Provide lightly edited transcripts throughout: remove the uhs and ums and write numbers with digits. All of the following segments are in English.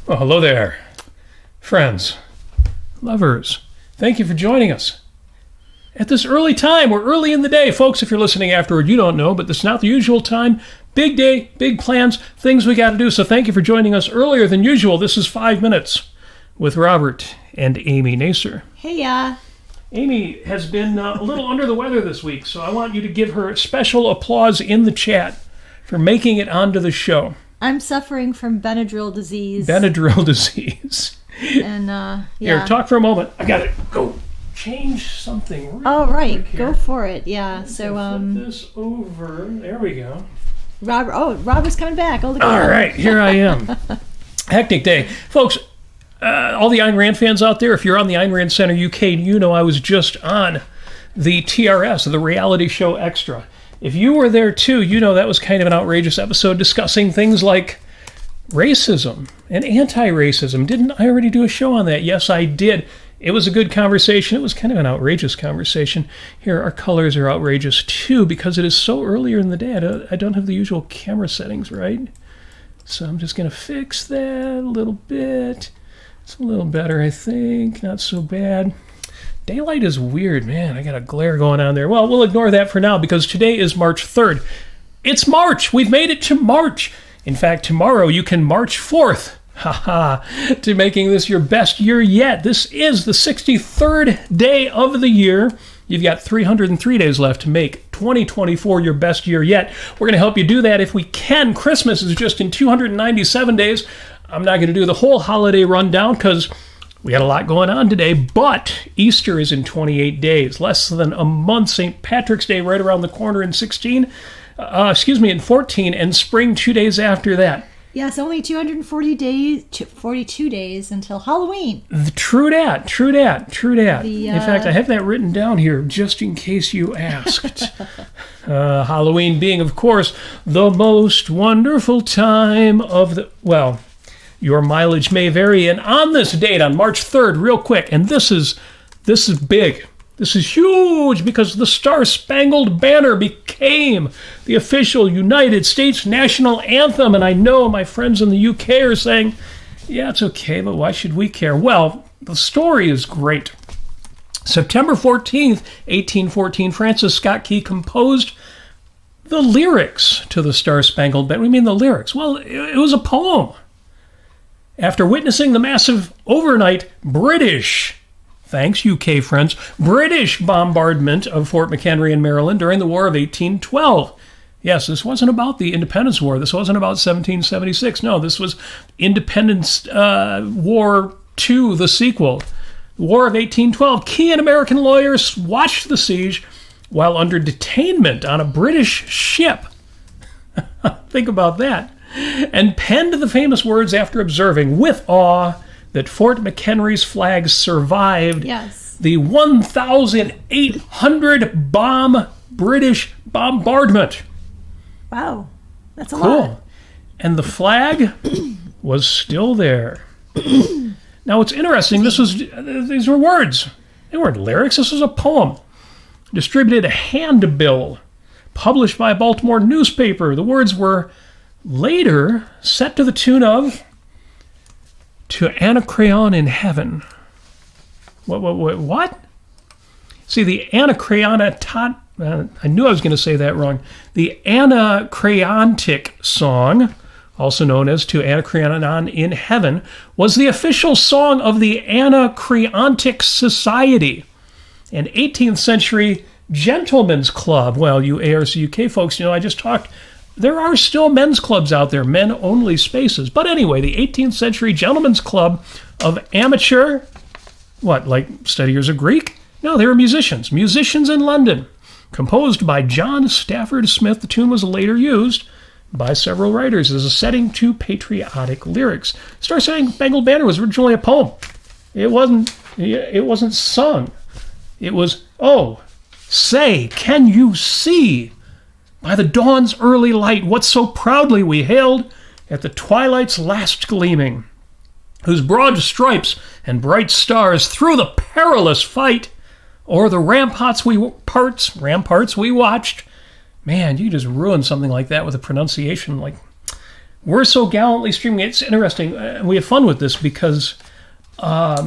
Well, hello there, friends, lovers. Thank you for joining us at this early time. We're early in the day. Folks, if you're listening afterward, you don't know, but this is not the usual time. Big day, big plans, things we got to do. So thank you for joining us earlier than usual. This is 5 Minutes with Robert and Amy Nasir. Hey, ya. Amy has been a little under the weather this week, so I want you to give her special applause in the chat for making it onto the show. I'm suffering from Benadryl disease. Benadryl disease. And, yeah. Here, talk for a moment. I got to go change something. Oh, right. Go for it. Yeah. So, flip this over. There we go. Robert's coming back. All right. Here I am. Hectic day. Folks, all the Ayn Rand fans out there, if you're on the Ayn Rand Center UK, you know I was just on the TRS, the reality show Extra. If you were there too, you know that was kind of an outrageous episode discussing things like racism and anti-racism. Didn't I already do a show on that? Yes, I did. It was a good conversation. It was kind of an outrageous conversation. Here, our colors are outrageous too because it is so earlier in the day. I don't have the usual camera settings, right? So I'm just going to fix that a little bit. It's a little better, I think. Not so bad. Daylight is weird, man. I got a glare going on there. Well, we'll ignore that for now because today is March 3rd. It's March. We've made it to March. In fact, tomorrow you can march forth, to making this your best year yet. This is the 63rd day of the year. You've got 303 days left to make 2024 your best year yet. We're going to help you do that if we can. Christmas is just in 297 days. I'm not going to do the whole holiday rundown because we got a lot going on today, but Easter is in 28 days, less than a month. St. Patrick's Day right around the corner in 14, and spring 2 days after that. Yes, only 42 days until Halloween. True dat. In fact, I have that written down here just in case you asked. Halloween being, of course, the most wonderful time of the, well, your mileage may vary. And on this date, on March 3rd, real quick, and this is big. This is huge because the Star-Spangled Banner became the official United States national anthem. And I know my friends in the UK are saying, yeah, it's okay, but why should we care? Well, the story is great. September 14th, 1814, Francis Scott Key composed the lyrics to the Star-Spangled Banner. What do you mean the lyrics? Well, it was a poem. After witnessing the massive overnight British, thanks UK friends, British bombardment of Fort McHenry in Maryland during the War of 1812. Yes, this wasn't about the Independence War. This wasn't about 1776. No, this was Independence War II, the sequel. The War of 1812. Key and American lawyers watched the siege while under detainment on a British ship. Think about that. And penned the famous words after observing with awe that Fort McHenry's flag survived the 1,800 bomb British bombardment. Wow, that's a lot. And the flag was still there. Now, what's interesting, these were words. They weren't lyrics. This was a poem. Distributed a handbill published by a Baltimore newspaper. The words were later set to the tune of "To Anacreon in Heaven." What? See, the Anacreonat, I knew I was going to say that wrong. The Anacreontic song, also known as "To Anacreon in Heaven," was the official song of the Anacreontic Society, an 18th century gentleman's club. Well, you ARC UK folks, I just talked. There are still men's clubs out there, men-only spaces. But anyway, the 18th century gentleman's club of amateur, like studiers of Greek? No, they were musicians in London. Composed by John Stafford Smith, the tune was later used by several writers as a setting to patriotic lyrics. Star-Spangled Banner was originally a poem. It wasn't sung. It was, oh, say, can you see? By the dawn's early light, what so proudly we hailed at the twilight's last gleaming, whose broad stripes and bright stars through the perilous fight o'er the ramparts we watched. Man, you just ruined something like that with a pronunciation. Like, we're so gallantly streaming. It's interesting. We have fun with this because a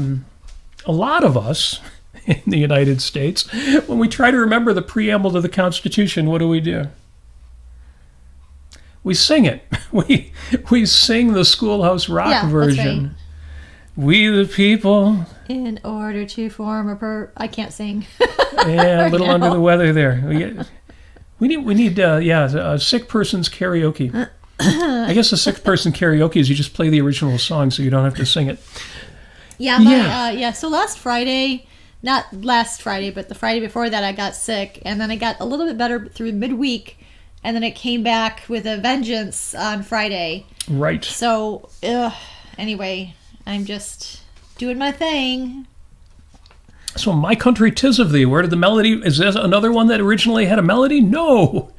lot of us in the United States, when we try to remember the preamble to the Constitution, what do? We sing it. We sing the Schoolhouse Rock version. That's right. We the people. In order to form I can't sing. Yeah, a little under the weather there. We need a sick person's karaoke. I guess a sick person karaoke is you just play the original song so you don't have to sing it. So last Friday, not last Friday, but the Friday before that, I got sick, and then I got a little bit better through midweek, and then it came back with a vengeance on Friday. Right. So, anyway, I'm just doing my thing. So, My Country 'Tis of Thee, where did the melody... Is this another one that originally had a melody? No.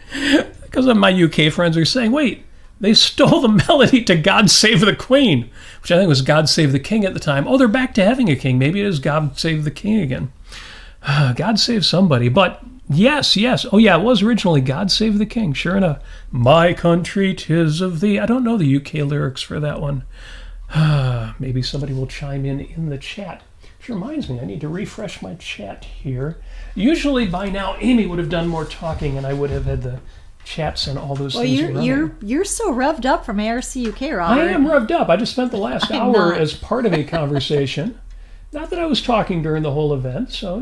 Because my UK friends are saying, wait, they stole the melody to God Save the Queen, which I think was God Save the King at the time. Oh, they're back to having a king. Maybe it is God Save the King again. God Save somebody. But yes. Oh, yeah, it was originally God Save the King. Sure enough. My Country 'Tis of Thee. I don't know the UK lyrics for that one. Maybe somebody will chime in the chat. Which reminds me, I need to refresh my chat here. Usually by now, Amy would have done more talking, and I would have had the chats and all those things. You're so revved up from ARC UK, Robert. I am revved up. I just spent the last hour as part of a conversation. Not that I was talking during the whole event, so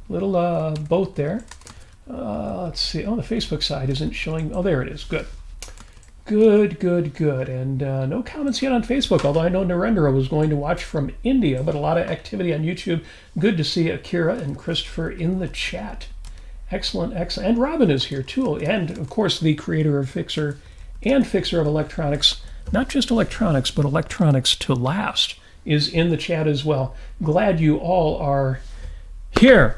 little both there. Let's see. Oh, the Facebook side isn't showing. Oh, there it is. Good. And no comments yet on Facebook, although I know Narendra was going to watch from India, but a lot of activity on YouTube. Good to see Akira and Christopher in the chat. Excellent. And Robin is here, too. And, of course, the creator of Fixer and Fixer of Electronics, not just electronics, but electronics to last, is in the chat as well. Glad you all are here.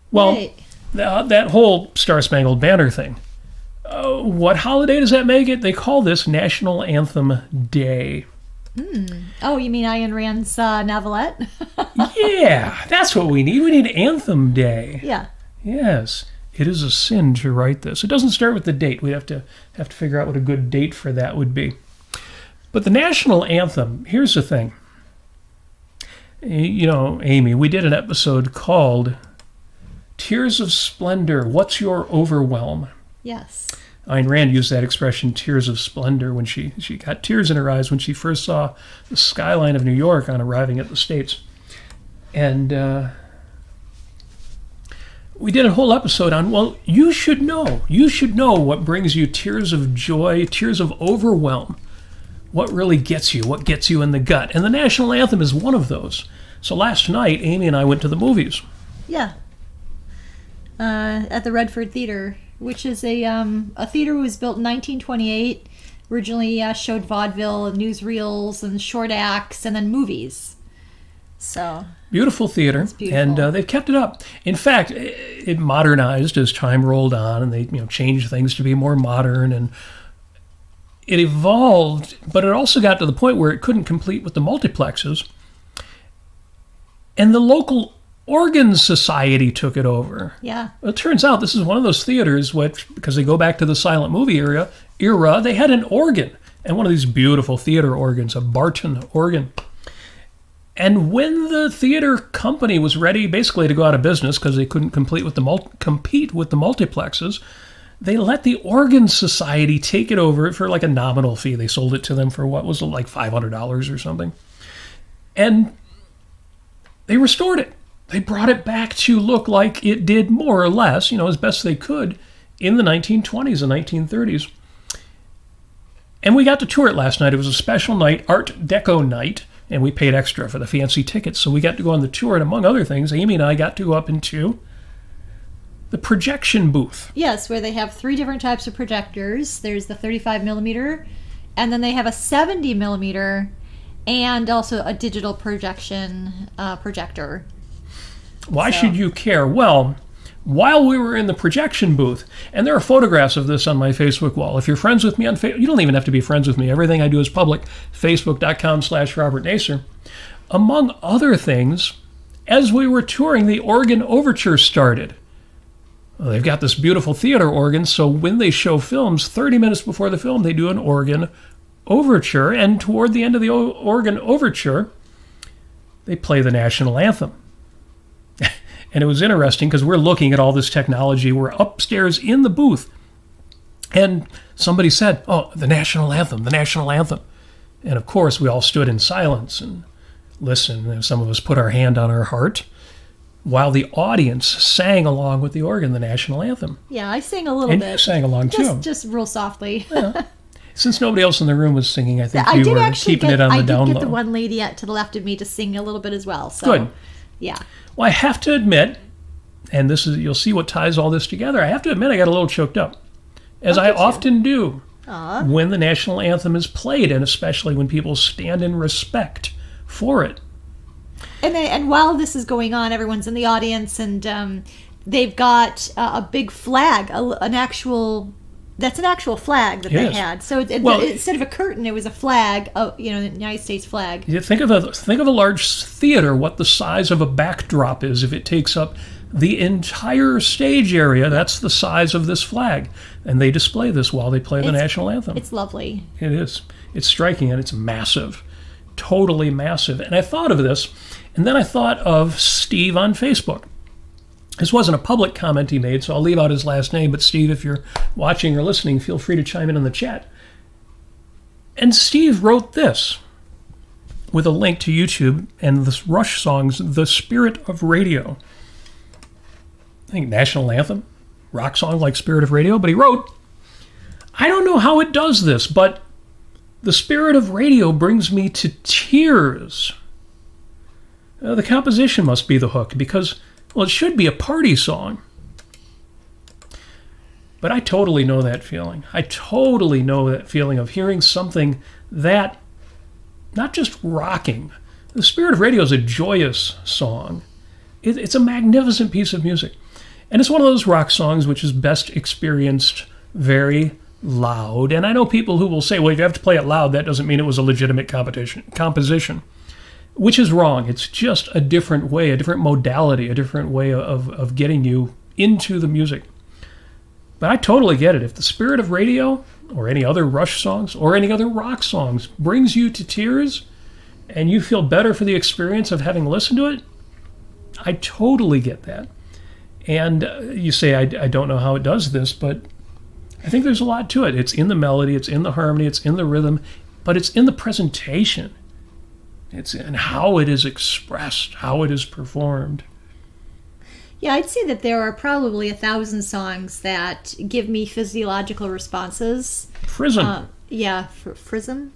Well, that whole Star-Spangled Banner thing. What holiday does that make it? They call this National Anthem Day. Oh, you mean Ayn Rand's novelette? Yeah, that's what we need. We need Anthem Day. Yeah. Yes, it is a sin to write this. It doesn't start with the date. We'd have to figure out what a good date for that would be. But the national anthem, here's the thing. Amy, we did an episode called Tears of Splendor, What's Your Overwhelm? Yes. Ayn Rand used that expression, tears of splendor, when she got tears in her eyes when she first saw the skyline of New York on arriving at the States. And we did a whole episode on, well, you should know what brings you tears of joy, tears of overwhelm, what really gets you in the gut. And the national anthem is one of those. So last night, Amy and I went to the movies. Yeah. At the Redford Theater, which is a theater that was built in 1928, originally showed vaudeville and newsreels and short acts and then movies. So beautiful theater, and they've kept it up. In fact, it modernized as time rolled on, and they changed things to be more modern, and it evolved. But it also got to the point where it couldn't compete with the multiplexes, and the local organ society took it over. Yeah. Well, it turns out this is one of those theaters which, because they go back to the silent movie era, they had an organ, and one of these beautiful theater organs, a Barton organ. And when the theater company was ready basically to go out of business because they couldn't compete with the multiplexes, they let the Organ Society take it over for like a nominal fee. They sold it to them for what was it, like $500 or something. And they restored it. They brought it back to look like it did more or less, as best they could in the 1920s and 1930s. And we got to tour it last night. It was a special night, Art Deco night. And we paid extra for the fancy tickets. So we got to go on the tour. And among other things, Amy and I got to go up into the projection booth. Yes, where they have 3 different types of projectors. There's the 35 millimeter, and then they have a 70 millimeter, and also a digital projection projector. Why should you care? Well, while we were in the projection booth, and there are photographs of this on my Facebook wall. If you're friends with me on Facebook, you don't even have to be friends with me. Everything I do is public. Facebook.com/Robert Nasir. Among other things, as we were touring, the organ overture started. Well, they've got this beautiful theater organ, so when they show films, 30 minutes before the film, they do an organ overture, and toward the end of the organ overture, they play the national anthem. And it was interesting because we're looking at all this technology. We're upstairs in the booth. And somebody said, "Oh, the national anthem, the national anthem." And of course, we all stood in silence and listened. And some of us put our hand on our heart while the audience sang along with the organ, the national anthem. Yeah, I sang a little and bit. You sang along too. Just real softly. Yeah. Since nobody else in the room was singing, I think you were keeping it on the down low. I did get the one lady to the left of me to sing a little bit as well. So, good. Yeah. Well, I have to admit, and you'll see what ties all this together, I have to admit I got a little choked up, as I often do when the national anthem is played, and especially when people stand in respect for it. And while this is going on, everyone's in the audience, and they've got a big flag, that's an actual flag that they had. So instead of a curtain, it was a flag, the United States flag. You think of a large theater, what the size of a backdrop is. If it takes up the entire stage area, that's the size of this flag. And they display this while they play the national anthem. It's lovely. It is. It's striking, and it's massive. Totally massive. And I thought of this, and then I thought of Steve on Facebook. This wasn't a public comment he made, so I'll leave out his last name. But Steve, if you're watching or listening, feel free to chime in the chat. And Steve wrote this with a link to YouTube and this Rush song's The Spirit of Radio. I think national anthem, rock song like Spirit of Radio. But he wrote, "I don't know how it does this, but the spirit of radio brings me to tears." The composition must be the hook because, well, it should be a party song. But I totally know that feeling. I totally know that feeling of hearing something that, not just rocking. The Spirit of Radio is a joyous song. It's a magnificent piece of music. And it's one of those rock songs which is best experienced very loud. And I know people who will say, well, if you have to play it loud, that doesn't mean it was a legitimate composition. Which is wrong. It's just a different way, a different modality, a different way of getting you into the music. But I totally get it. If the Spirit of Radio, or any other Rush songs, or any other rock songs, brings you to tears, and you feel better for the experience of having listened to it, I totally get that. And you say, I don't know how it does this, but I think there's a lot to it. It's in the melody, it's in the harmony, it's in the rhythm, but it's in the presentation. It's in how it is expressed, how it is performed. Yeah, I'd say that there are probably 1,000 songs that give me physiological responses. Frizzen. Frizzen?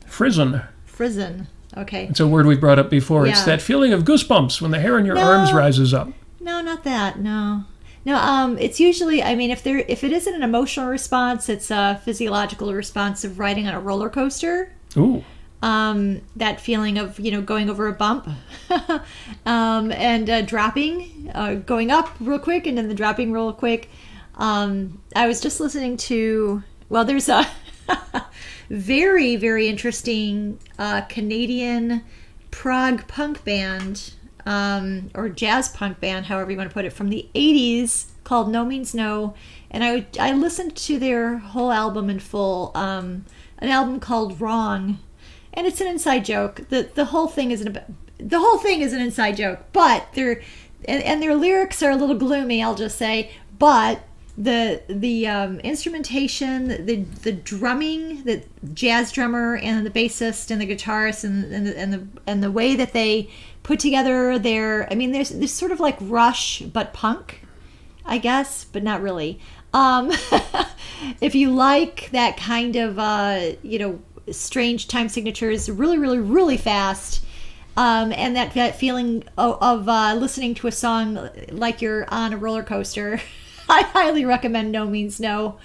Frizzen. Okay. It's a word we've brought up before. Yeah. It's that feeling of goosebumps when the hair on your arms rises up. No, not that. No, it's usually, if it isn't an emotional response, it's a physiological response of riding on a roller coaster. Ooh. That feeling of, going over a bump and dropping, going up real quick and then dropping real quick. I was just listening to, there's a very, very interesting Canadian prog punk band, or jazz punk band, however you want to put it, from the 80s called No Means No. And I listened to their whole album in full, an album called Wrong. And it's an inside joke. The whole thing is an inside joke, but their lyrics are a little gloomy, I'll just say. But the instrumentation, the drumming, the jazz drummer and the bassist and the guitarist and the way that they put together there's sort of like Rush but punk, I guess, but not really. If you like that kind of strange time signatures, really, really, really fast, and that feeling of listening to a song like you're on a roller coaster, I highly recommend No Means No.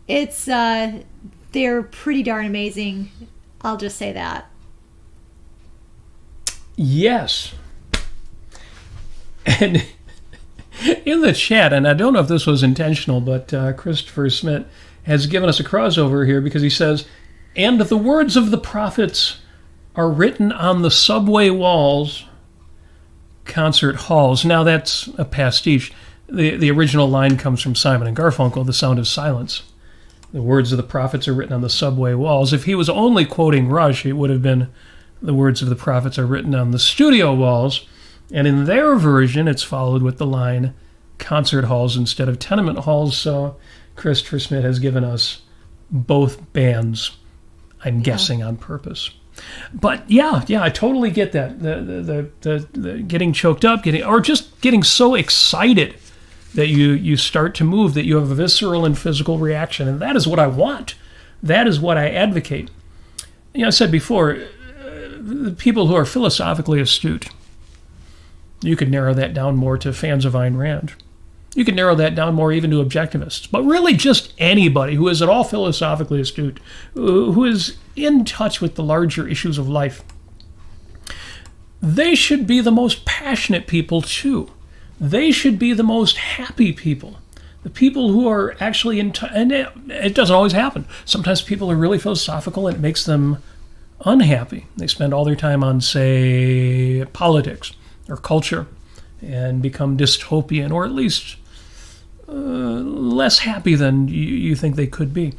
It's they're pretty darn amazing. I'll just say that. Yes. And in the chat, and I don't know if this was intentional, but Christopher Smith has given us a crossover here because he says, "And the words of the prophets are written on the subway walls, concert halls." Now that's a pastiche. The original line comes from Simon and Garfunkel, "The Sound of Silence." The words of the prophets are written on the subway walls. If he was only quoting Rush, it would have been the words of the prophets are written on the studio walls. And in their version, it's followed with the line, concert halls instead of tenement halls. So Christopher Smith has given us both bands, I'm guessing on purpose. But yeah, I totally get that. The getting choked up, or just getting so excited that you start to move, that you have a visceral and physical reaction. And that is what I want. That is what I advocate. I said before, the people who are philosophically astute, you could narrow that down more to fans of Ayn Rand. You could narrow that down more even to objectivists. But really just anybody who is at all philosophically astute, who is in touch with the larger issues of life, they should be the most passionate people too. They should be the most happy people. The people who are actually and it doesn't always happen. Sometimes people are really philosophical and it makes them unhappy. They spend all their time on, say, politics or culture and become dystopian, or at least less happy than you think they could be.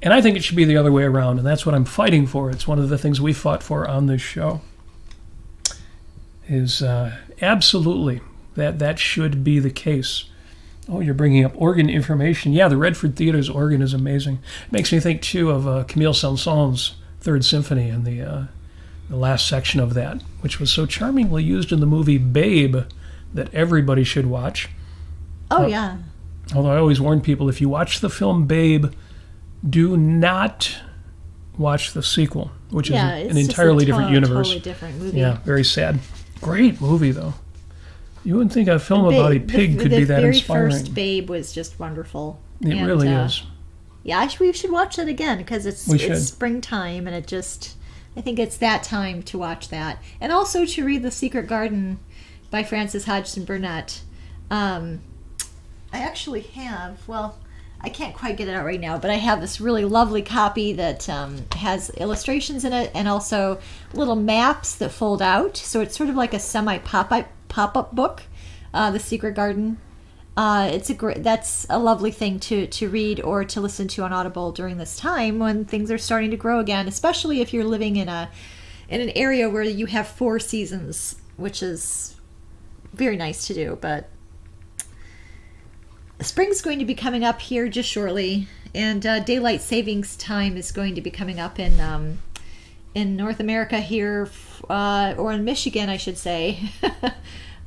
And I think it should be the other way around, and that's what I'm fighting for. It's one of the things we fought for on this show. Is absolutely that should be the case. Oh, you're bringing up organ information. Yeah, the Redford Theater's organ is amazing. It makes me think, too, of Camille Saint-Saëns' Third Symphony and the last section of that, which was so charmingly used in the movie Babe that everybody should watch. Oh, yeah. Although I always warn people, if you watch the film Babe, do not watch the sequel, which is an entirely different universe. Totally different movie. Yeah, very sad. Great movie, though. You wouldn't think a film about a pig could be that inspiring. The very first Babe was just wonderful. It really is. Yeah, we should watch that again, because it's springtime, and I think it's that time to watch that. And also to read The Secret Garden by Frances Hodgson Burnett. I actually have, I can't quite get it out right now, but I have this really lovely copy that has illustrations in it and also little maps that fold out. So it's sort of like a semi-pop-up book, The Secret Garden. That's a lovely thing to read or to listen to on Audible during this time when things are starting to grow again, especially if you're living in an area where you have 4 seasons, which is very nice to do, but spring's going to be coming up here just shortly, and daylight savings time is going to be coming up in North America here, or in Michigan, I should say.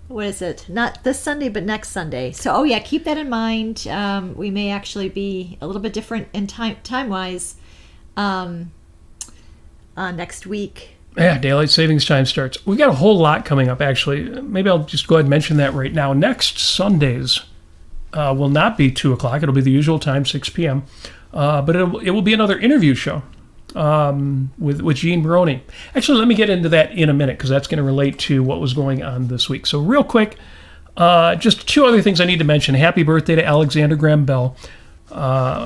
What is it? Not this Sunday, but next Sunday. So, keep that in mind. We may actually be a little bit different in time-wise next week. Yeah, daylight savings time starts. We got a whole lot coming up, actually. Maybe I'll just go ahead and mention that right now. Next Sundays will not be 2 o'clock. It'll be the usual time, 6 p.m. But it will be another interview show with Gene Maroney. Actually, let me get into that in a minute, because that's going to relate to what was going on this week. So real quick, just 2 other things I need to mention. Happy birthday to Alexander Graham Bell,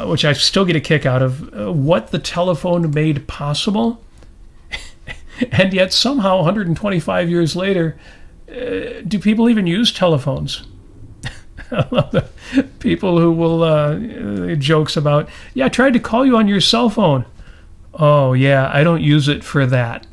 which I still get a kick out of. What the telephone made possible. And yet somehow 125 years later, do people even use telephones? I love the people who will jokes about, I tried to call you on your cell phone. Oh, yeah, I don't use it for that.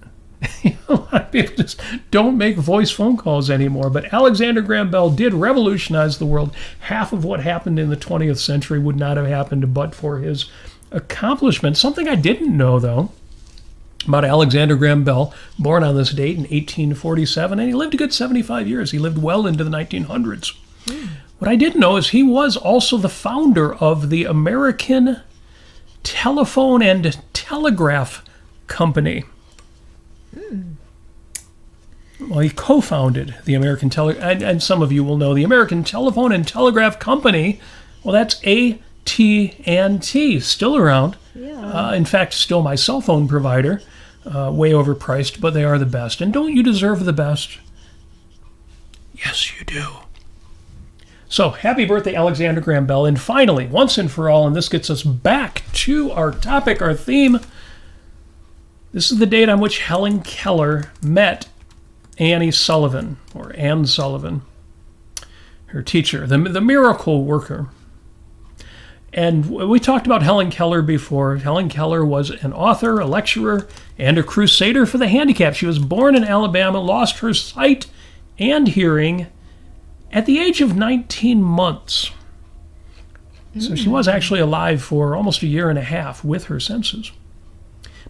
A lot of people just don't make voice phone calls anymore. But Alexander Graham Bell did revolutionize the world. Half of what happened in the 20th century would not have happened but for his accomplishment. Something I didn't know, though, about Alexander Graham Bell, born on this date in 1847, and he lived a good 75 years. He lived well into the 1900s. What I didn't know is he was also the founder of the American Telephone and Telegraph Company. Well, he co-founded the American and some of you will know the American Telephone and Telegraph Company. Well, that's AT&T, still around. Yeah. In fact, still my cell phone provider. Way overpriced, but they are the best. And don't you deserve the best? Yes, you do. So, happy birthday, Alexander Graham Bell. And finally, once and for all, and this gets us back to our topic, our theme, this is the date on which Helen Keller met Anne Sullivan, her teacher, the miracle worker. And we talked about Helen Keller before. Helen Keller was an author, a lecturer, and a crusader for the handicapped. She was born in Alabama, lost her sight and hearing at the age of 19 months. So she was actually alive for almost a year and a half with her senses.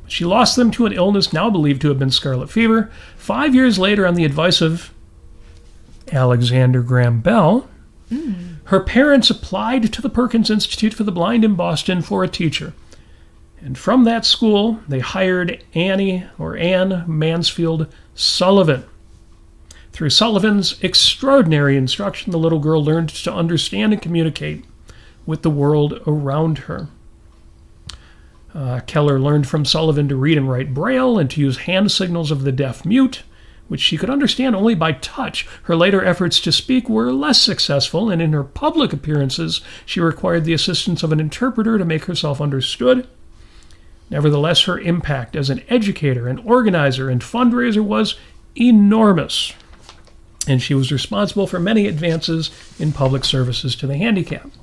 But she lost them to an illness now believed to have been scarlet fever. 5 years later, on the advice of Alexander Graham Bell, her parents applied to the Perkins Institute for the Blind in Boston for a teacher. And from that school, they hired Anne Mansfield Sullivan. Through Sullivan's extraordinary instruction, the little girl learned to understand and communicate with the world around her. Keller learned from Sullivan to read and write Braille and to use hand signals of the deaf-mute, which she could understand only by touch. Her later efforts to speak were less successful, and in her public appearances, she required the assistance of an interpreter to make herself understood. Nevertheless, her impact as an educator, an organizer, and fundraiser was enormous, and she was responsible for many advances in public services to the handicapped.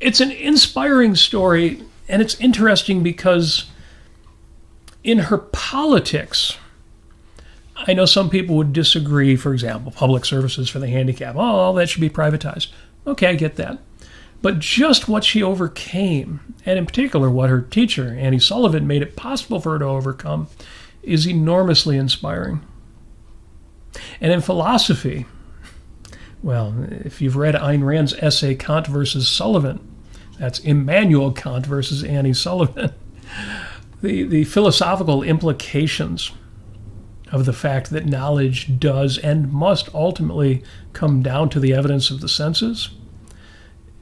It's an inspiring story, and it's interesting because in her politics, I know some people would disagree, for example, public services for the handicapped. Oh, all that should be privatized. Okay, I get that. But just what she overcame, and in particular what her teacher, Annie Sullivan, made it possible for her to overcome, is enormously inspiring. And in philosophy, well, if you've read Ayn Rand's essay, Kant versus Sullivan, that's Immanuel Kant versus Annie Sullivan, the philosophical implications of the fact that knowledge does and must ultimately come down to the evidence of the senses.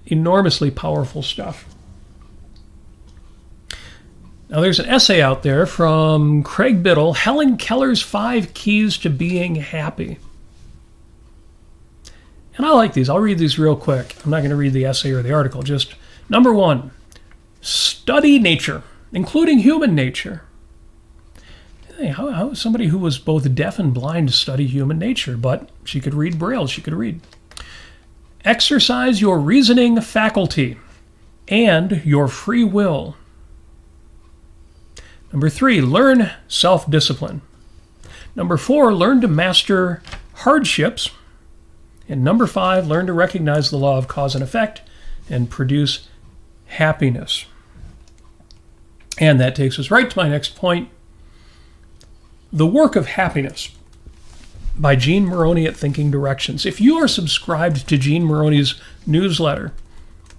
Enormously powerful stuff. Now there's an essay out there from Craig Biddle, Helen Keller's 5 Keys to Being Happy. And I like these. I'll read these real quick. I'm not going to read the essay or the article. Just number 1, study nature, including human nature. How is somebody who was both deaf and blind to study human nature, but she could read Braille, she could read. Exercise your reasoning faculty and your free will. Number 3, learn self-discipline. Number 4, learn to master hardships. And number 5, learn to recognize the law of cause and effect and produce happiness. And that takes us right to my next point. The Work of Happiness by Jean Moroney at Thinking Directions. If you are subscribed to Jean Moroney's newsletter,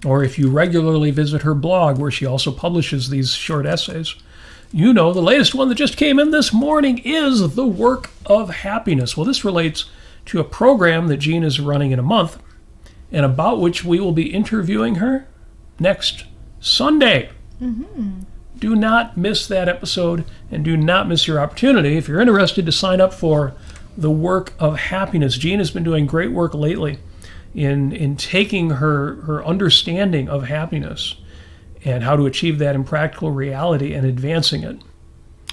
or if you regularly visit her blog where she also publishes these short essays, you know the latest one that just came in this morning is The Work of Happiness. Well, this relates to a program that Jean is running in a month and about which we will be interviewing her next Sunday. Do not miss that episode and do not miss your opportunity if you're interested to sign up for The Work of Happiness. Jean has been doing great work lately in taking her understanding of happiness and how to achieve that in practical reality and advancing it.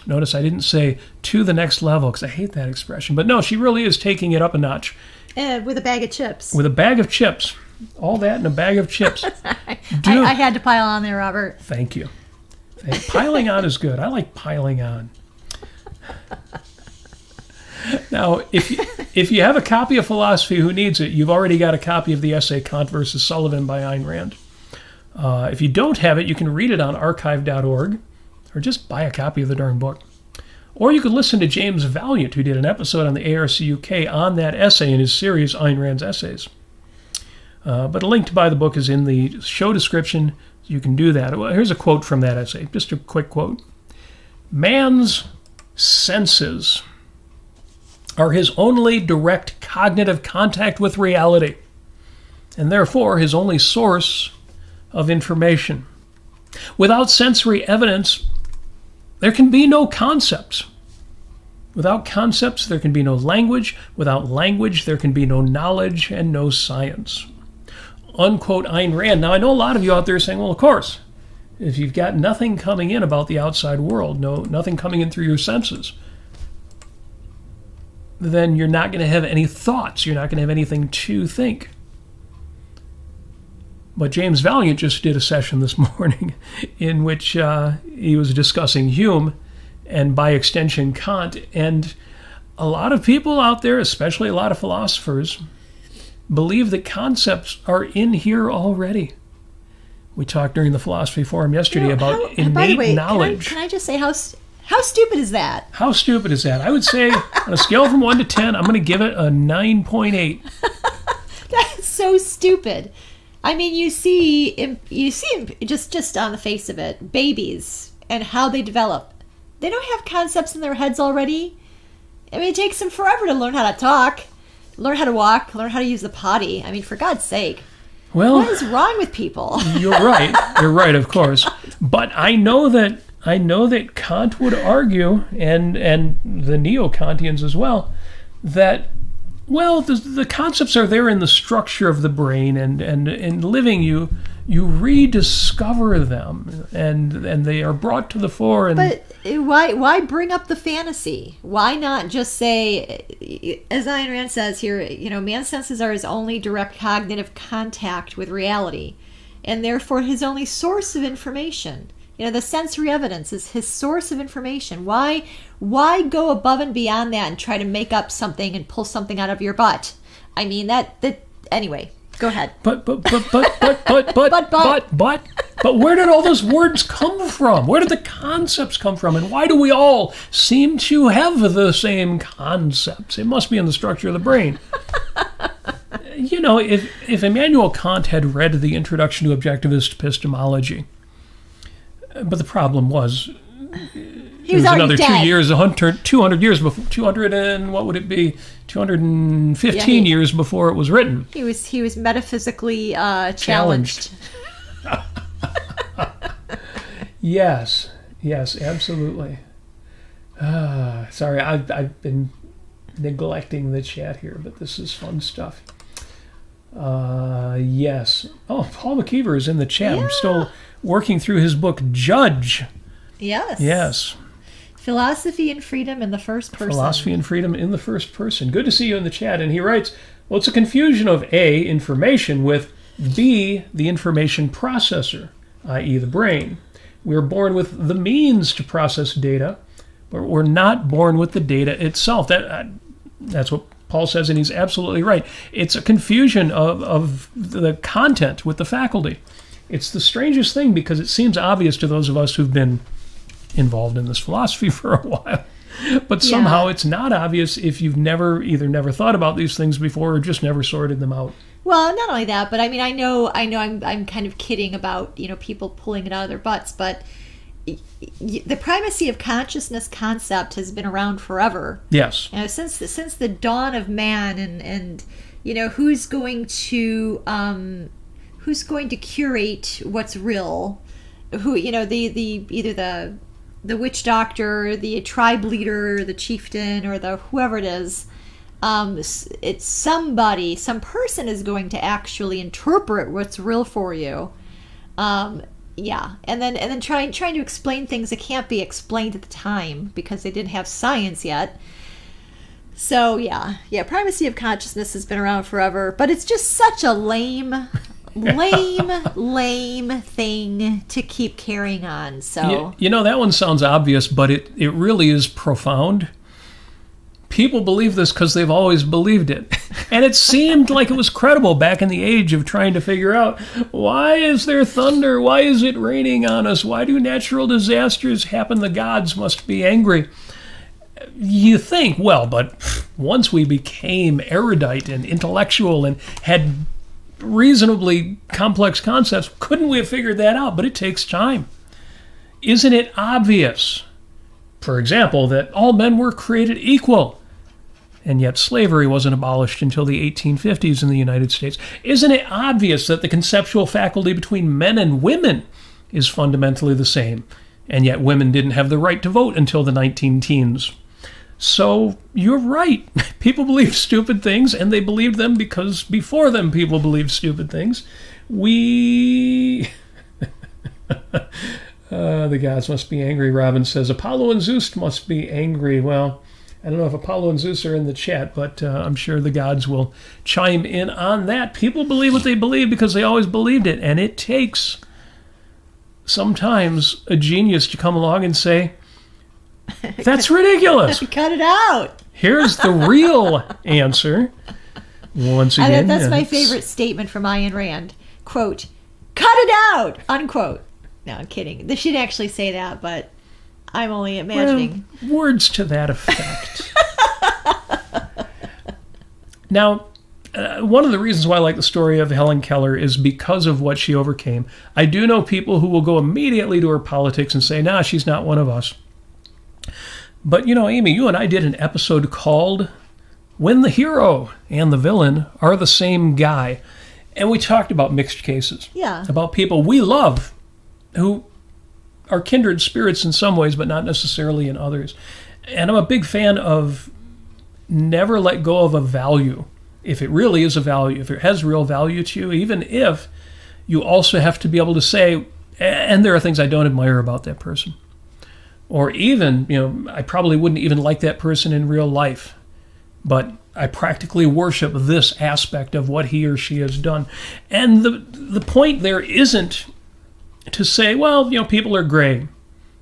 Notice I didn't say to the next level because I hate that expression. But no, she really is taking it up a notch. With a bag of chips. With a bag of chips. All that in a bag of chips. I had to pile on there, Robert. Thank you. Piling on is good. I like piling on. Now, if you have a copy of Philosophy, who needs it? You've already got a copy of the essay Kant versus Sullivan by Ayn Rand. If you don't have it, you can read it on archive.org or just buy a copy of the darn book. Or you could listen to James Valiant, who did an episode on the ARC UK on that essay in his series Ayn Rand's Essays. But a link to buy the book is in the show description. You can do that. Well, here's a quote from that essay, just a quick quote. Man's senses are his only direct cognitive contact with reality, and therefore his only source of information. Without sensory evidence, there can be no concepts. Without concepts, there can be no language. Without language, there can be no knowledge and no science. Unquote Ayn Rand. Now, I know a lot of you out there saying, well, of course, if you've got nothing coming in about the outside world, nothing coming in through your senses, then you're not going to have any thoughts. You're not going to have anything to think. But James Valiant just did a session this morning in which he was discussing Hume and by extension Kant. And a lot of people out there, especially a lot of philosophers, believe that concepts are in here already. We talked during the philosophy forum yesterday about innate knowledge. Can I just say how stupid is that? How stupid is that? I would say on a scale from 1 to 10, I'm going to give it a 9.8. That's so stupid. I mean, you see just on the face of it, babies and how they develop. They don't have concepts in their heads already. I mean, it takes them forever to learn how to talk, learn how to walk, learn how to use the potty. I mean, for God's sake. Well, what is wrong with people? You're right. You're right, of course. But I know that Kant would argue, and the neo-Kantians as well, that, well, the concepts are there in the structure of the brain, and in living you rediscover them, and they are brought to the fore. And but why bring up the fantasy? Why not just say, as Ayn Rand says here, man's senses are his only direct cognitive contact with reality, and therefore his only source of information. The sensory evidence is his source of information. Why go above and beyond that and try to make up something and pull something out of your butt? I mean, that anyway, go ahead. But where did all those words come from? Where did the concepts come from? And why do we all seem to have the same concepts? It must be in the structure of the brain. If Immanuel Kant had read the Introduction to Objectivist Epistemology, but the problem was, he was another dead. 200 years before, 200 and what would it be? 215 years before it was written. He was metaphysically challenged. Yes, absolutely. Sorry, I've been neglecting the chat here, but this is fun stuff. Yes. Oh, Paul McKeever is in the chat. Yeah. I'm still working through his book, Judge. Yes. Philosophy and Freedom in the First Person. Philosophy and Freedom in the First Person. Good to see you in the chat. And he writes, well, it's a confusion of A, information, with B, the information processor, i.e. the brain. We're born with the means to process data, but we're not born with the data itself. That's what Paul says, and he's absolutely right. It's a confusion of the content with the faculty. It's the strangest thing because it seems obvious to those of us who've been involved in this philosophy for a while. But somehow it's not obvious if you've either never thought about these things before or just never sorted them out. Well, not only that, but I mean, I know I'm kind of kidding about, people pulling it out of their butts, but the primacy of consciousness concept has been around forever. Yes. Since the dawn of man, and who's going to curate what's real? Who either the witch doctor, the tribe leader, the chieftain, or the whoever it is. It's somebody, some person is going to actually interpret what's real for you. And then trying to explain things that can't be explained at the time because they didn't have science yet. So primacy of consciousness has been around forever, but it's just such a lame thing to keep carrying on. So that one sounds obvious, but it really is profound. People believe this because they've always believed it. And it seemed like it was credible back in the age of trying to figure out, why is there thunder? Why is it raining on us? Why do natural disasters happen? The gods must be angry. You think, well, but once we became erudite and intellectual and had reasonably complex concepts, couldn't we have figured that out? But it takes time. Isn't it obvious, for example, that all men were created equal? And yet slavery wasn't abolished until the 1850s in the United States. Isn't it obvious that the conceptual faculty between men and women is fundamentally the same? And yet women didn't have the right to vote until the 19-teens. So you're right. People believe stupid things, and they believed them because before them people believed stupid things. The gods must be angry, Robin says. Apollo and Zeus must be angry. Well, I don't know if Apollo and Zeus are in the chat, but I'm sure the gods will chime in on that. People believe what they believe because they always believed it, and it takes sometimes a genius to come along and say, that's ridiculous. Cut it out. Here's the real answer. Once again. That's my favorite statement from Ayn Rand. Quote, cut it out, unquote. No, I'm kidding. They should actually say that, but I'm only imagining. Well, words to that effect. Now, one of the reasons why I like the story of Helen Keller is because of what she overcame. I do know people who will go immediately to her politics and say, nah, she's not one of us. But, Amy, you and I did an episode called When the Hero and the Villain Are the Same Guy. And we talked about mixed cases. Yeah. About people we love who are kindred spirits in some ways, but not necessarily in others. And I'm a big fan of never let go of a value. If it really is a value, if it has real value to you, even if you also have to be able to say, and there are things I don't admire about that person. Or even, I probably wouldn't even like that person in real life, but I practically worship this aspect of what he or she has done. And the point there isn't to say, well, people are gray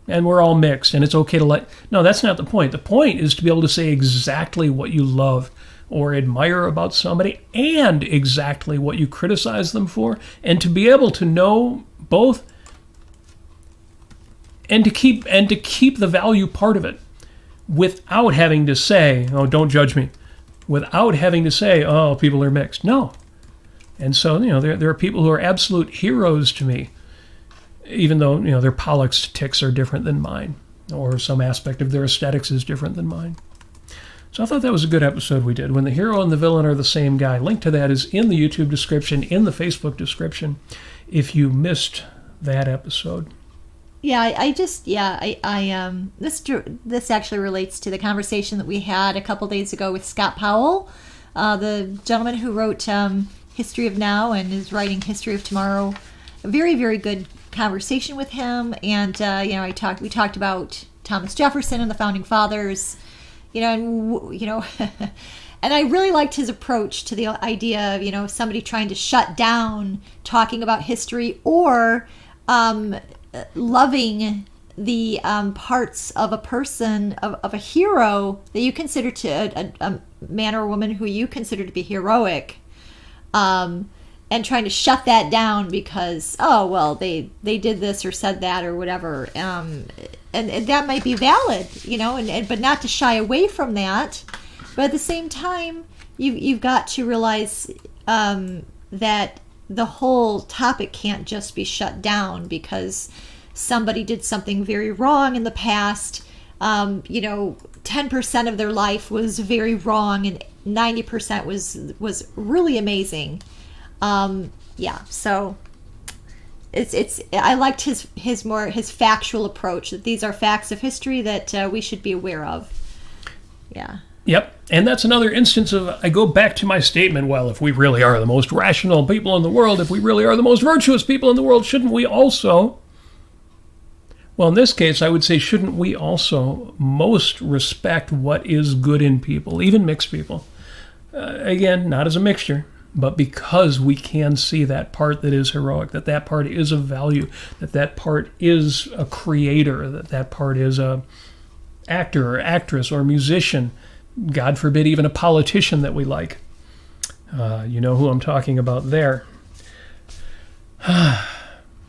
and we're all mixed and it's okay to No, that's not the point. The point is to be able to say exactly what you love or admire about somebody and exactly what you criticize them for, and to be able to know both and to keep the value part of it without having to say, oh, don't judge me, without having to say, oh, people are mixed. No. And so, there are people who are absolute heroes to me, even though, their politics are different than mine, or some aspect of their aesthetics is different than mine. So I thought that was a good episode we did. When the hero and the villain are the same guy. Link to that is in the YouTube description, in the Facebook description, if you missed that episode. Yeah, this actually relates to the conversation that we had a couple days ago with Scott Powell, the gentleman who wrote History of Now and is writing History of Tomorrow. A very, very good conversation with him, and we talked about Thomas Jefferson and the Founding Fathers, and I really liked his approach to the idea of somebody trying to shut down talking about history or loving the parts of a person, of a hero that you consider to a man or woman who you consider to be heroic, and trying to shut that down because, oh, well, they did this or said that or whatever. And that might be valid, but not to shy away from that. But at the same time, you've got to realize that the whole topic can't just be shut down because somebody did something very wrong in the past. 10% of their life was very wrong and 90% was really amazing. So it's I liked his factual approach, that these are facts of history that we should be aware of. Yeah. Yep. And that's another instance of, I go back to my statement, well, if we really are the most rational people in the world, if we really are the most virtuous people in the world, shouldn't we also, well, in this case, I would say, shouldn't we also most respect what is good in people, even mixed people? Again, not as a mixture, but because we can see that part that is heroic, that part is of value, that part is a creator, that part is a actor or actress or musician, God forbid even a politician that we like. You know who I'm talking about there.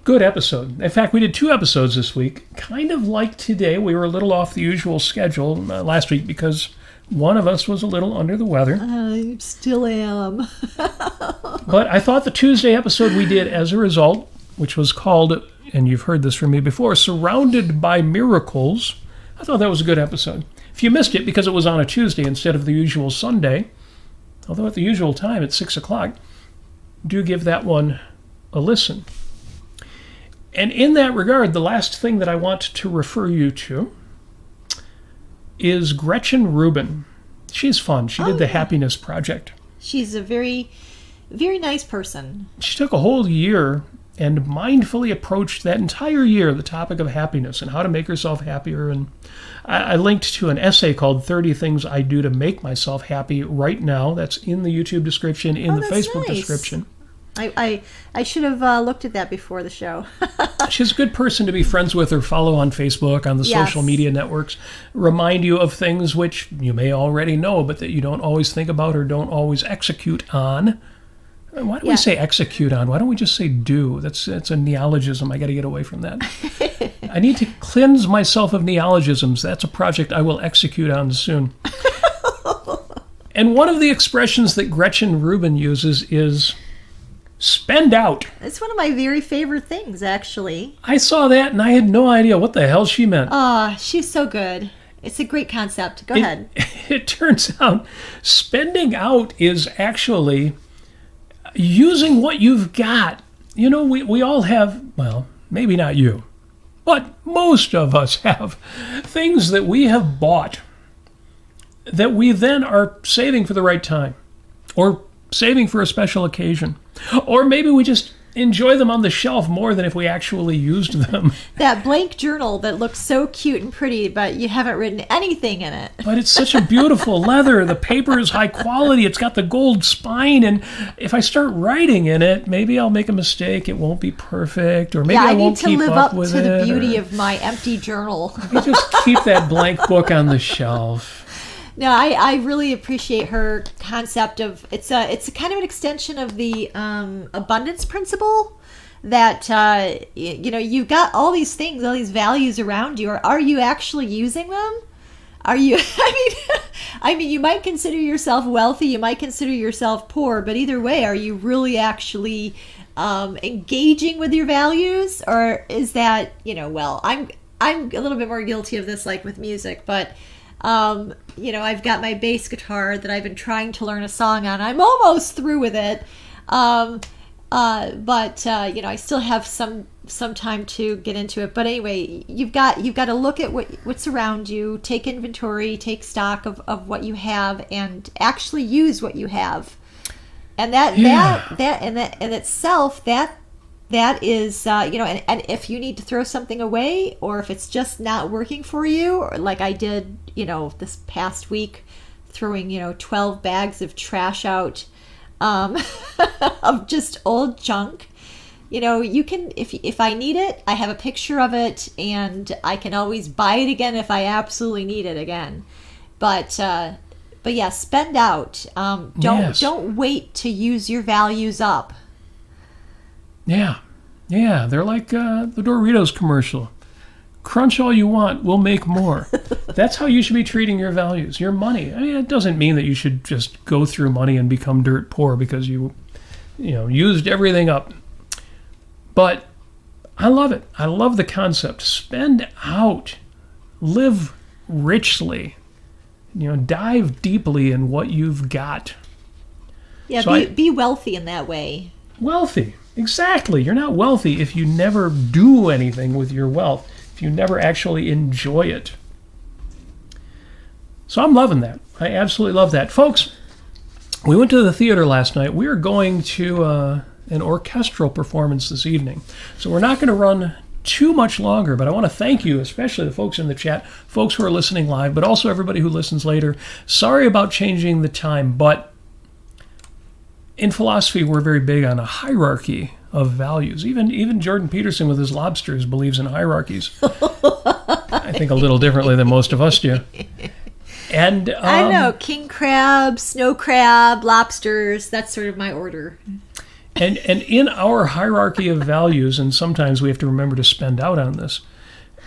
Good episode. In fact, we did 2 episodes this week. Kind of like today. We were a little off the usual schedule last week because one of us was a little under the weather. I still am. But I thought the Tuesday episode we did as a result, which was called, and you've heard this from me before, Surrounded by Miracles, I thought that was a good episode. If you missed it because it was on a Tuesday instead of the usual Sunday, although at the usual time at 6 o'clock, do give that one a listen. And in that regard, the last thing that I want to refer you to is Gretchen Rubin. She's fun. She did the Happiness Project. She's a very, very nice person. She took a whole year and mindfully approached that entire year the topic of happiness and how to make yourself happier. And I linked to an essay called 30 Things I Do to Make Myself Happy right now. That's in the YouTube description, in the Facebook description. I should have looked at that before the show. She's a good person to be friends with or follow on Facebook, on the social media networks. Remind you of things which you may already know, but that you don't always think about or don't always execute on. Why do we say execute on? Why don't we just say do? That's a neologism. I got to get away from that. I need to cleanse myself of neologisms. That's a project I will execute on soon. And one of the expressions that Gretchen Rubin uses is spend out. It's one of my very favorite things, actually. I saw that and I had no idea what the hell she meant. She's so good. It's a great concept. Go ahead. It turns out spending out is actually using what you've got. You know, we all have, well, maybe not you, but most of us have things that we have bought that we then are saving for the right time or saving for a special occasion. Or maybe we just enjoy them on the shelf more than if we actually used them. That blank journal that looks so cute and pretty, but you haven't written anything in it. But it's such a beautiful leather. The paper is high quality. It's got the gold spine. And if I start writing in it, maybe I'll make a mistake. It won't be perfect. Or maybe I won't keep up with it. I need to live up to the beauty of my empty journal. You just keep that blank book on the shelf. No, I really appreciate her concept of it's a kind of an extension of the abundance principle that you've got all these things, all these values around you. Are you actually using them? Are you? I mean, you might consider yourself wealthy, you might consider yourself poor, but either way, are you really actually engaging with your values, or is that Well, I'm a little bit more guilty of this, like with music, but. I've got my bass guitar that I've been trying to learn a song on. I'm almost through with it. But I still have some time to get into it. But anyway, you've got to look at what's around you, take inventory, take stock of what you have, and actually use what you have. And that in itself, that is, and if you need to throw something away, or if it's just not working for you, or like I did, this past week, throwing, 12 bags of trash out, of just old junk, you can, if I need it, I have a picture of it, and I can always buy it again if I absolutely need it again. But yeah, spend out. Don't wait to use your values up. Yeah, they're like the Doritos commercial. Crunch all you want, we'll make more. That's how you should be treating your values, your money. I mean, it doesn't mean that you should just go through money and become dirt poor because you used everything up. But I love it. I love the concept. Spend out. Live richly. Dive deeply in what you've got. Yeah, so be wealthy in that way. Wealthy. Exactly. You're not wealthy if you never do anything with your wealth, if you never actually enjoy it. So I'm loving that. I absolutely love that. Folks, we went to the theater last night. We are going to an orchestral performance this evening. So we're not going to run too much longer, but I want to thank you, especially the folks in the chat, folks who are listening live, but also everybody who listens later. Sorry about changing the time, but in philosophy, we're very big on a hierarchy of values. Even Jordan Peterson with his lobsters believes in hierarchies. I think a little differently than most of us do. And I know, king crab, snow crab, lobsters, that's sort of my order. And in our hierarchy of values, and sometimes we have to remember to spend out on this,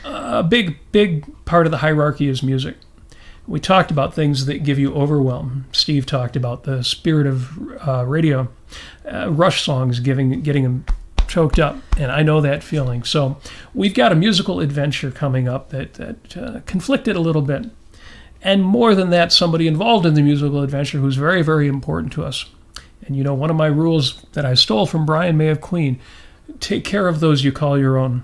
a big part of the hierarchy is music. We talked about things that give you overwhelm. Steve talked about the spirit of radio, Rush songs getting him choked up, and I know that feeling. So we've got a musical adventure coming up that conflicted a little bit. And more than that, somebody involved in the musical adventure who's very, very important to us. And one of my rules that I stole from Brian May of Queen, take care of those you call your own.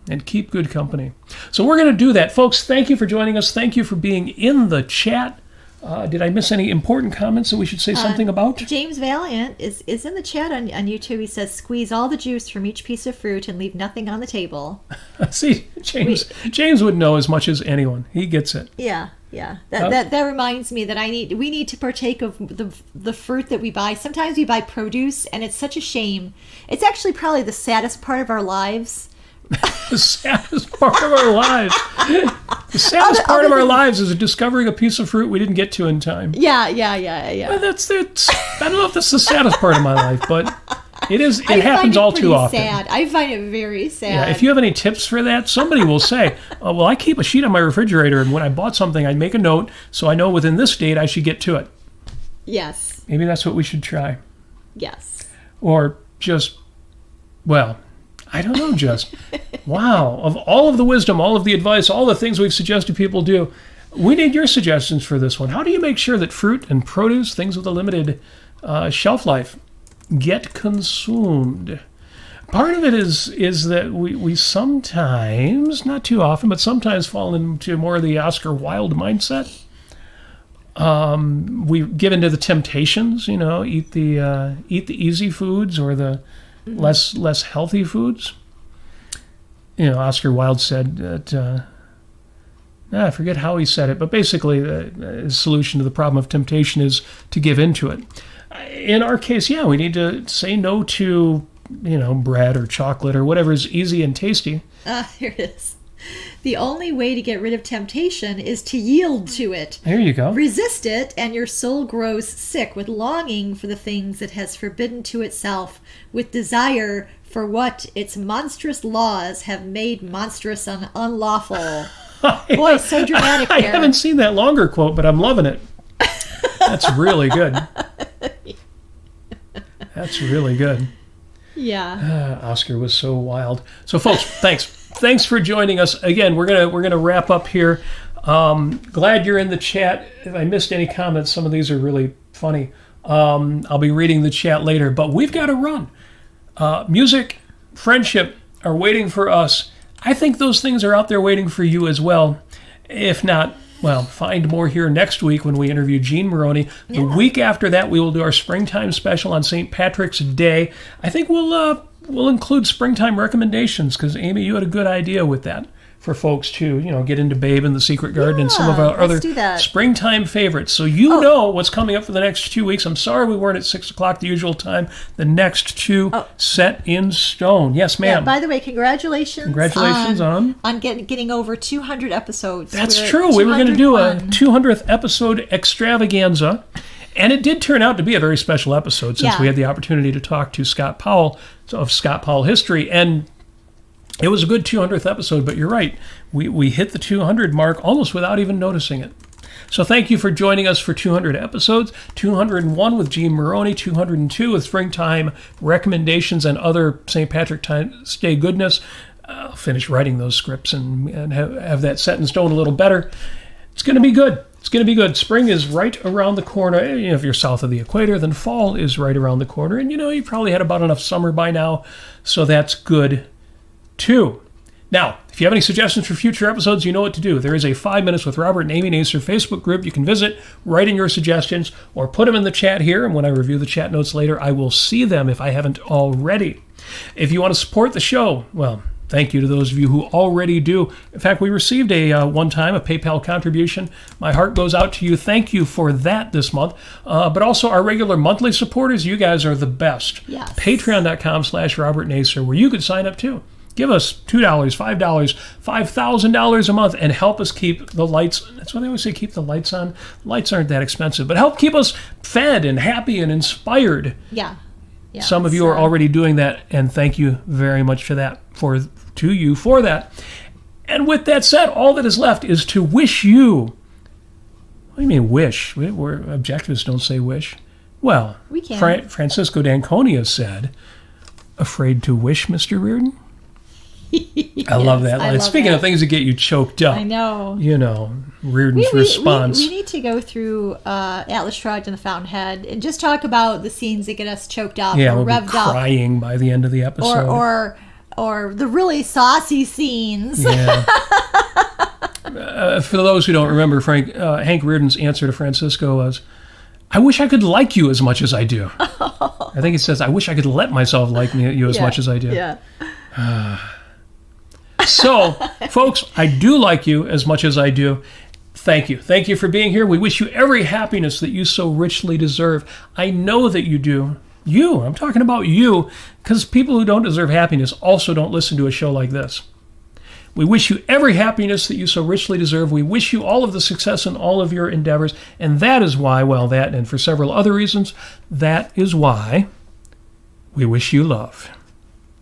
And keep good company. So we're going to do that. Folks, thank you for joining us. Thank you for being in the chat. Did I miss any important comments that we should say something about? James Valiant is in the chat on YouTube. He says, squeeze all the juice from each piece of fruit and leave nothing on the table. See, James would know as much as anyone. He gets it. Yeah. That reminds me that we need to partake of the fruit that we buy. Sometimes we buy produce, and it's such a shame. It's actually probably the saddest part of our lives. The saddest part of our lives. The saddest part of our lives is discovering a piece of fruit we didn't get to in time. Yeah. Well, that's I don't know if that's the saddest part of my life, but it is. It happens all too often. Sad. I find it very sad. Yeah, if you have any tips for that, somebody will say, well, I keep a sheet on my refrigerator, and when I bought something, I make a note so I know within this date I should get to it. Yes. Maybe that's what we should try. Yes. Or just, well, I don't know, just, wow. Of all of the wisdom, all of the advice, all the things we've suggested people do, we need your suggestions for this one. How do you make sure that fruit and produce, things with a limited shelf life, get consumed? Part of it is that we sometimes, not too often, but sometimes fall into more of the Oscar Wilde mindset. We give into the temptations, eat the easy foods or the less healthy foods. Oscar Wilde said that, I forget how he said it, but basically the solution to the problem of temptation is to give into it. In our case, we need to say no to, bread or chocolate or whatever is easy and tasty. Here it is. The only way to get rid of temptation is to yield to it. There you go. Resist it, and your soul grows sick with longing for the things it has forbidden to itself, with desire for what its monstrous laws have made monstrous and unlawful. Boy, so dramatic there. I haven't seen that longer quote, but I'm loving it. That's really good. That's really good. Yeah. Oscar was so wild. So, folks, thanks for joining us again. We're gonna wrap up here. Glad you're in the chat. If I missed any comments, some of these are really funny. I'll be reading the chat later, but we've got to run. Music, friendship are waiting for us. I think those things are out there waiting for you as well. If not, well, find more here next week when we interview Gene Maroney. The week after that, we will do our springtime special on St. Patrick's Day. I think we'll include springtime recommendations because, Amy, you had a good idea with that for folks to, get into Babe and the Secret Garden and some of our other springtime favorites. So know what's coming up for the next 2 weeks. I'm sorry we weren't at 6 o'clock the usual time. The next two set in stone. Yes, ma'am. Yeah, by the way, congratulations on getting over 200 episodes. That's true. We were going to do a 200th episode extravaganza. And it did turn out to be a very special episode since we had the opportunity to talk to Scott Powell of Scott Powell History. And it was a good 200th episode, but you're right. We hit the 200 mark almost without even noticing it. So thank you for joining us for 200 episodes, 201 with Gene Maroney, 202 with springtime recommendations and other St. Patrick's Day goodness. I'll finish writing those scripts and have that set in stone a little better. It's going to be good. It's going to be good. Spring is right around the corner. If you're south of the equator, then fall is right around the corner. And you probably had about enough summer by now, so that's good too. Now, if you have any suggestions for future episodes, you know what to do. There is a 5 Minutes with Robert and Amy Nasir Facebook group you can visit, write in your suggestions, or put them in the chat here, and when I review the chat notes later, I will see them if I haven't already. If you want to support the show, well, thank you to those of you who already do. In fact, we received one time a PayPal contribution. My heart goes out to you. Thank you for that this month. But also our regular monthly supporters, you guys are the best. Yes. Patreon.com/Robert Nasir, where you could sign up too. Give us $2, $5, $5,000 a month and help us keep the lights. That's what they always say, keep the lights on. Lights aren't that expensive, but help keep us fed and happy and inspired. Yeah. Some of you are already doing that, and thank you very much for that. To you for that. And with that said, all that is left is to wish you. What do you mean wish? We're objectivists don't say wish. Well, we can. Francisco d'Anconia said, "Afraid to wish, Mr. Reardon." Yes, I love that line. Speaking of things that get you choked up, I know. Reardon's response. We need to go through Atlas Shrugged and the Fountainhead and just talk about the scenes that get us choked up or we'll revved be crying by the end of the episode. Or the really saucy scenes. Yeah. for those who don't remember, Hank Reardon's answer to Francisco was, I wish I could like you as much as I do. I think it says, I wish I could let myself like you as much as I do. Yeah. So, folks, I do like you as much as I do. Thank you. Thank you for being here. We wish you every happiness that you so richly deserve. I know that you do. I'm talking about you, because people who don't deserve happiness also don't listen to a show like this. We wish you every happiness that you so richly deserve. We wish you all of the success in all of your endeavors. And that is why, and for several other reasons, that is why we wish you love.